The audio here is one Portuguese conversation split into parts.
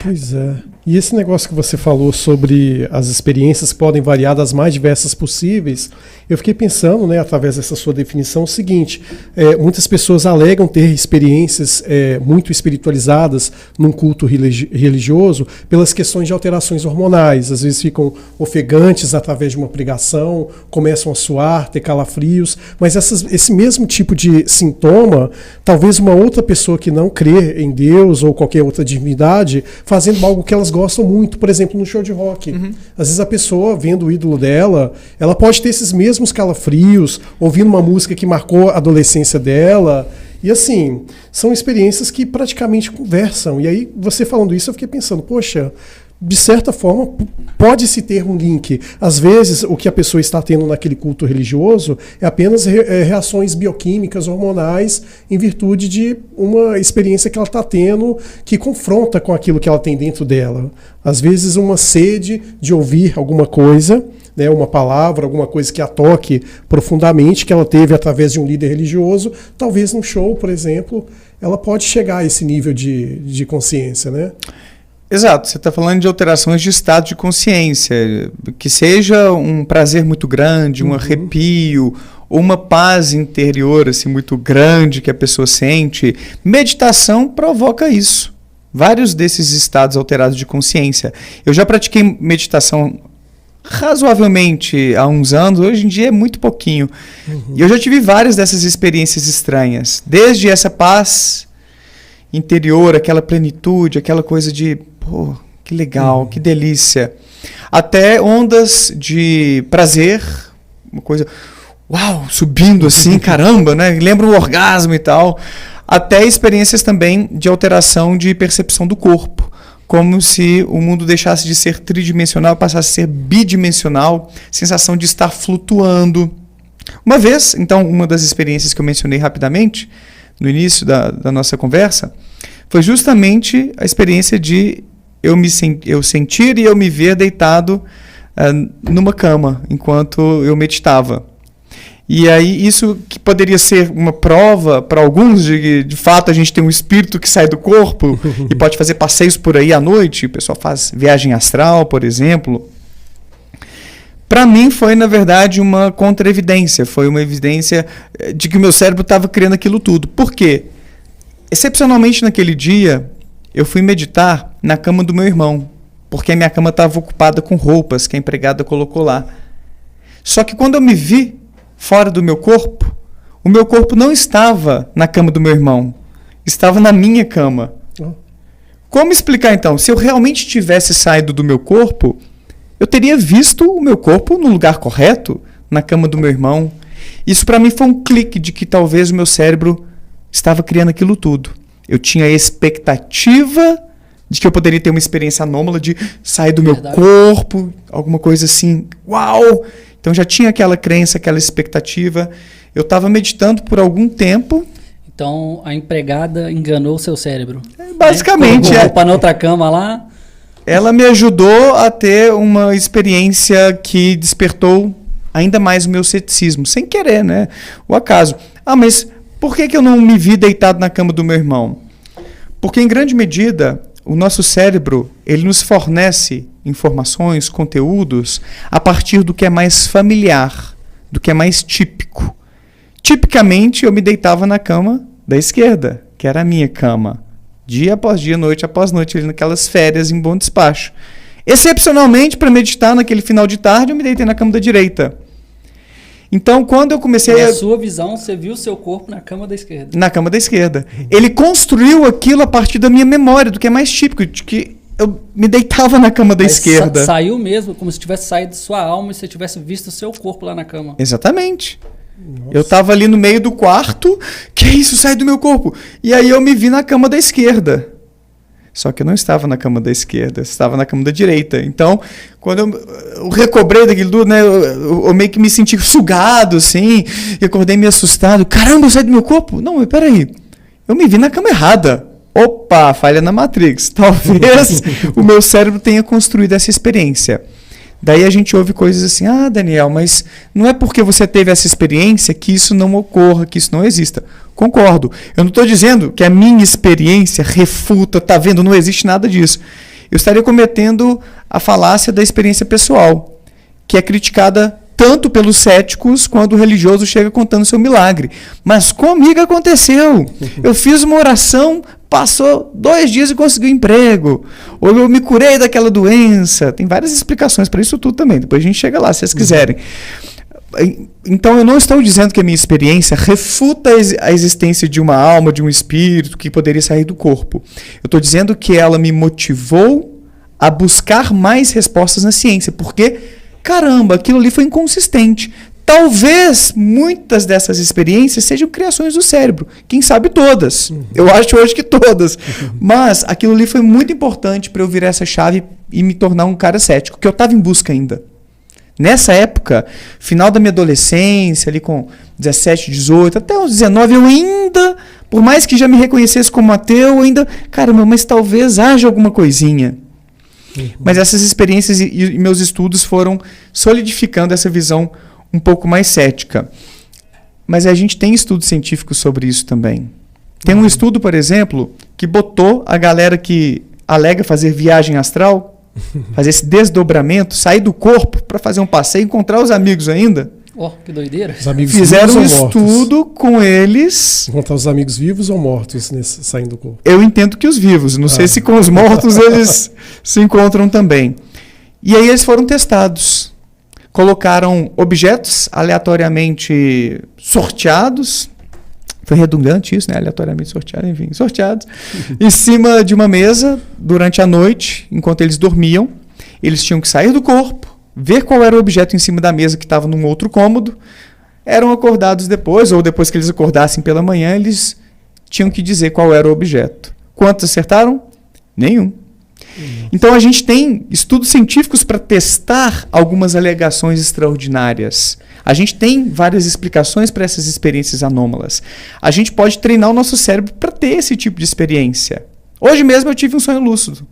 Pois é. E esse negócio que você falou sobre as experiências podem variar das mais diversas possíveis, eu fiquei pensando, né, através dessa sua definição, o seguinte: muitas pessoas alegam ter experiências muito espiritualizadas num culto religioso pelas questões de alterações hormonais. Às vezes ficam ofegantes através de uma pregação, começam a suar, ter calafrios, mas esse mesmo tipo de sintoma, talvez uma outra pessoa que não crê em Deus ou qualquer outra divindade, fazendo algo que elas gostam muito, por exemplo, no show de rock. Uhum. Às vezes a pessoa, vendo o ídolo dela, ela pode ter esses mesmos calafrios, ouvindo uma música que marcou a adolescência dela. E assim, são experiências que praticamente conversam. E aí, você falando isso, eu fiquei pensando, poxa, de certa forma, pode-se ter um link. Às vezes, o que a pessoa está tendo naquele culto religioso é apenas reações bioquímicas, hormonais, em virtude de uma experiência que ela está tendo que confronta com aquilo que ela tem dentro dela. Às vezes, uma sede de ouvir alguma coisa, né, uma palavra, alguma coisa que a toque profundamente, que ela teve através de um líder religioso, talvez num show, por exemplo, ela pode chegar a esse nível de consciência, né? Exato, você está falando de alterações de estado de consciência, que seja um prazer muito grande, um arrepio, ou uma paz interior assim, muito grande que a pessoa sente. Meditação provoca isso, vários desses estados alterados de consciência. Eu já pratiquei meditação razoavelmente há uns anos, hoje em dia é muito pouquinho. E eu já tive várias dessas experiências estranhas, desde essa paz interior, aquela plenitude, aquela coisa de, pô, que legal, que delícia, até ondas de prazer, uma coisa, uau, subindo assim, caramba, né? Lembra um orgasmo e tal, até experiências também de alteração de percepção do corpo, como se o mundo deixasse de ser tridimensional, passasse a ser bidimensional, sensação de estar flutuando. Uma vez, então, uma das experiências que eu mencionei rapidamente, no início da nossa conversa, foi justamente a experiência de eu sentir e eu me ver deitado numa cama, enquanto eu meditava. E aí isso que poderia ser uma prova para alguns de fato a gente tem um espírito que sai do corpo e pode fazer passeios por aí à noite, o pessoal faz viagem astral, por exemplo. Para mim foi, na verdade, uma contra-evidência, foi uma evidência de que o meu cérebro estava criando aquilo tudo. Por quê? Excepcionalmente naquele dia, eu fui meditar na cama do meu irmão, porque a minha cama estava ocupada com roupas que a empregada colocou lá. Só que quando eu me vi fora do meu corpo, o meu corpo não estava na cama do meu irmão, estava na minha cama. Como explicar então? Se eu realmente tivesse saído do meu corpo, eu teria visto o meu corpo no lugar correto, na cama do meu irmão. Isso para mim foi um clique de que talvez o meu cérebro estava criando aquilo tudo. Eu tinha a expectativa de que eu poderia ter uma experiência anômala de sair do meu corpo, alguma coisa assim, uau! Então já tinha aquela crença, aquela expectativa. Eu estava meditando por algum tempo. Então a empregada enganou o seu cérebro. Basicamente. Colocou na outra cama lá. Ela me ajudou a ter uma experiência que despertou ainda mais o meu ceticismo, sem querer, né? O acaso. Mas por que eu não me vi deitado na cama do meu irmão? Porque, em grande medida, o nosso cérebro ele nos fornece informações, conteúdos, a partir do que é mais familiar, do que é mais típico. Tipicamente, eu me deitava na cama da esquerda, que era a minha cama. Dia após dia, noite após noite, ali naquelas férias em bom despacho. Excepcionalmente, para meditar naquele final de tarde, eu me deitei na cama da direita. Então, quando eu comecei Na sua visão, você viu o seu corpo na cama da esquerda. Na cama da esquerda. Ele construiu aquilo a partir da minha memória, do que é mais típico, de que eu me deitava na cama da esquerda. Saiu mesmo, como se tivesse saído sua alma e você tivesse visto o seu corpo lá na cama. Exatamente. Nossa. Eu estava ali no meio do quarto, que isso, sai do meu corpo. E aí eu me vi na cama da esquerda. Só que eu não estava na cama da esquerda, eu estava na cama da direita. Então, quando eu recobrei daquilo tudo, né, eu meio que me senti sugado, assim, e acordei meio assustado. Caramba, eu saí do meu corpo? Não, mas peraí, eu me vi na cama errada. Opa, falha na Matrix. Talvez o meu cérebro tenha construído essa experiência. Daí a gente ouve coisas assim, Daniel, mas não é porque você teve essa experiência que isso não ocorra, que isso não exista. Concordo. Eu não estou dizendo que a minha experiência refuta, tá vendo, não existe nada disso. eu estaria cometendo a falácia da experiência pessoal, que é criticada tanto pelos céticos quando o religioso chega contando seu milagre. Mas comigo aconteceu. Eu fiz uma oração, passou 2 dias e consegui um emprego. Ou eu me curei daquela doença. Tem várias explicações para isso tudo também. Depois a gente chega lá, se vocês quiserem. Então eu não estou dizendo que a minha experiência refuta a existência de uma alma, de um espírito que poderia sair do corpo. Eu estou dizendo que ela me motivou a buscar mais respostas na ciência, porque, caramba, aquilo ali foi inconsistente. Talvez muitas dessas experiências sejam criações do cérebro. Quem sabe todas. Eu acho hoje que todas. Mas aquilo ali foi muito importante para eu virar essa chave e me tornar um cara cético, que eu estava em busca ainda. Nessa época, final da minha adolescência, ali com 17, 18, até uns 19, eu ainda, por mais que já me reconhecesse como ateu, eu ainda, caramba, mas talvez haja alguma coisinha. Mas essas experiências e meus estudos foram solidificando essa visão um pouco mais cética. Mas a gente tem estudos científicos sobre isso também. Tem um estudo, por exemplo, que botou a galera que alega fazer viagem astral, fazer esse desdobramento, sair do corpo para fazer um passeio, encontrar os amigos ainda. Que doideira. Os amigos fizeram um vivos ou estudo mortos? com eles. Encontrar os amigos vivos ou mortos saindo do corpo? Eu entendo que os vivos. Não sei se com os mortos eles se encontram também. E aí eles foram testados. Colocaram objetos aleatoriamente sorteados. Foi redundante isso, né? Aleatoriamente sorteado, enfim, sorteados. Em cima de uma mesa, durante a noite, enquanto eles dormiam. Eles tinham que sair do corpo, ver qual era o objeto em cima da mesa que estava num outro cômodo. Eram acordados depois, ou depois que eles acordassem pela manhã, eles tinham que dizer qual era o objeto. Quantos acertaram? Nenhum. Então a gente tem estudos científicos para testar algumas alegações extraordinárias. A gente tem várias explicações para essas experiências anômalas. A gente pode treinar o nosso cérebro para ter esse tipo de experiência. Hoje mesmo eu tive um sonho lúcido.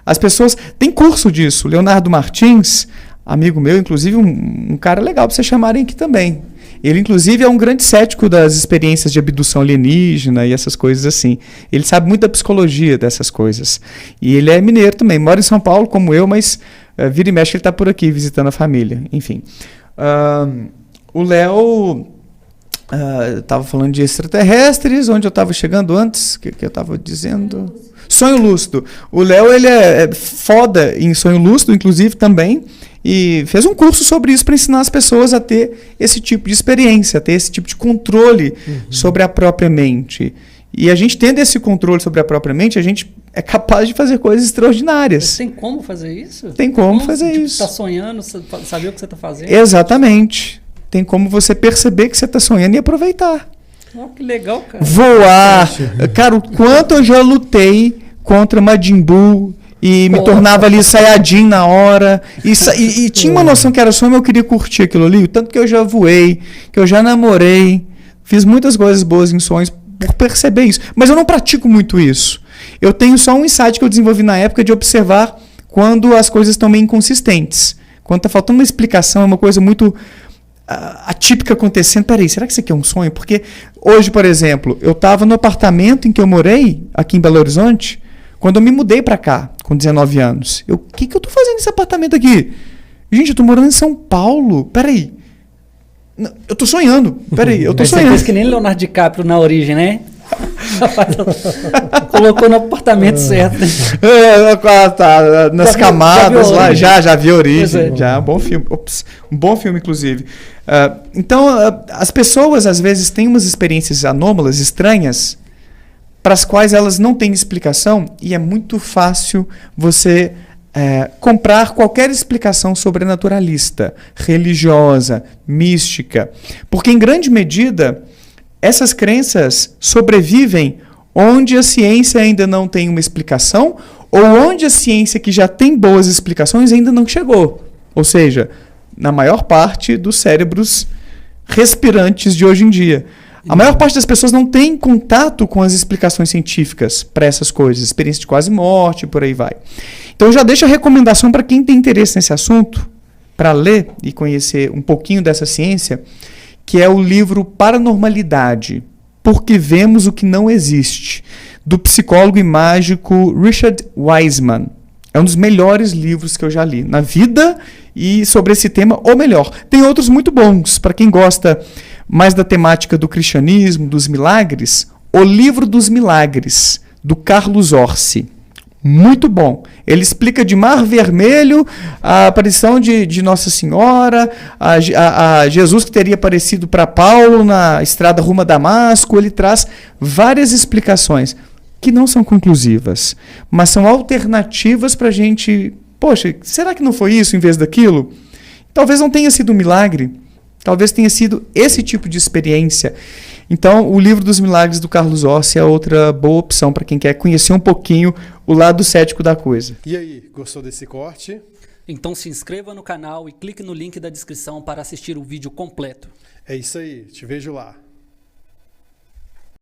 As pessoas... Tem curso disso. Leonardo Martins, amigo meu, inclusive um cara legal para vocês chamarem aqui também. Ele, inclusive, é um grande cético das experiências de abdução alienígena e essas coisas assim. Ele sabe muito da psicologia dessas coisas. E ele é mineiro também. Mora em São Paulo, como eu, mas vira e mexe ele está por aqui visitando a família. Enfim. O Léo estava falando de extraterrestres, onde eu estava chegando antes. O que eu estava dizendo? Sonho lúcido. O Léo, ele é foda em sonho lúcido, inclusive, também. E fez um curso sobre isso para ensinar as pessoas a ter esse tipo de experiência, a ter esse tipo de controle sobre a própria mente. E a gente tendo esse controle sobre a própria mente, a gente é capaz de fazer coisas extraordinárias. Mas tem como fazer isso? Tem como fazer isso. Você está sonhando, saber o que você está fazendo? Exatamente. Tem como você perceber que você está sonhando e aproveitar. Que legal, cara. Voar. Cara, o quanto eu já lutei contra Majin Buu e me tornava ali Saiyajin na hora. E tinha uma noção que era sonho, mas eu queria curtir aquilo ali. O tanto que eu já voei, que eu já namorei. Fiz muitas coisas boas em sonhos por perceber isso. Mas eu não pratico muito isso. Eu tenho só um insight que eu desenvolvi na época de observar quando as coisas estão meio inconsistentes. Quando está faltando uma explicação, é uma coisa muito atípica acontecendo. Peraí, será que isso aqui é um sonho? Porque hoje, por exemplo, eu estava no apartamento em que eu morei, aqui em Belo Horizonte, quando eu me mudei para cá, com 19 anos. O que eu estou fazendo nesse apartamento aqui? Gente, eu estou morando em São Paulo. Peraí. Não, eu estou sonhando. Peraí, eu estou sonhando. Você fez que nem Leonardo DiCaprio na origem, né? Colocou no apartamento certo. Tá, nas camadas lá. Já vi a origem. É. Já, bom filme. Ops, um bom filme, inclusive. Então, as pessoas, às vezes, têm umas experiências anômalas, estranhas, para as quais elas não têm explicação, e é muito fácil você comprar qualquer explicação sobrenaturalista, religiosa, mística, porque em grande medida essas crenças sobrevivem onde a ciência ainda não tem uma explicação ou onde a ciência que já tem boas explicações ainda não chegou, ou seja, na maior parte dos cérebros respirantes de hoje em dia. A maior parte das pessoas não tem contato com as explicações científicas para essas coisas, experiência de quase morte, por aí vai. Então já deixo a recomendação para quem tem interesse nesse assunto, para ler e conhecer um pouquinho dessa ciência, que é o livro Paranormalidade, Porque Vemos o que Não Existe, do psicólogo e mágico Richard Wiseman. É um dos melhores livros que eu já li na vida e sobre esse tema, ou melhor. Tem outros muito bons, para quem gosta mais da temática do cristianismo, dos milagres. O Livro dos Milagres, do Carlos Orsi. Muito bom. Ele explica de Mar Vermelho a aparição de Nossa Senhora, a Jesus que teria aparecido para Paulo na estrada rumo a Damasco. Ele traz várias explicações que não são conclusivas, mas são alternativas para a gente... Poxa, será que não foi isso em vez daquilo? Talvez não tenha sido um milagre, talvez tenha sido esse tipo de experiência. Então, o Livro dos Milagres do Carlos Orsi é outra boa opção para quem quer conhecer um pouquinho o lado cético da coisa. E aí, gostou desse corte? Então se inscreva no canal e clique no link da descrição para assistir o vídeo completo. É isso aí, te vejo lá.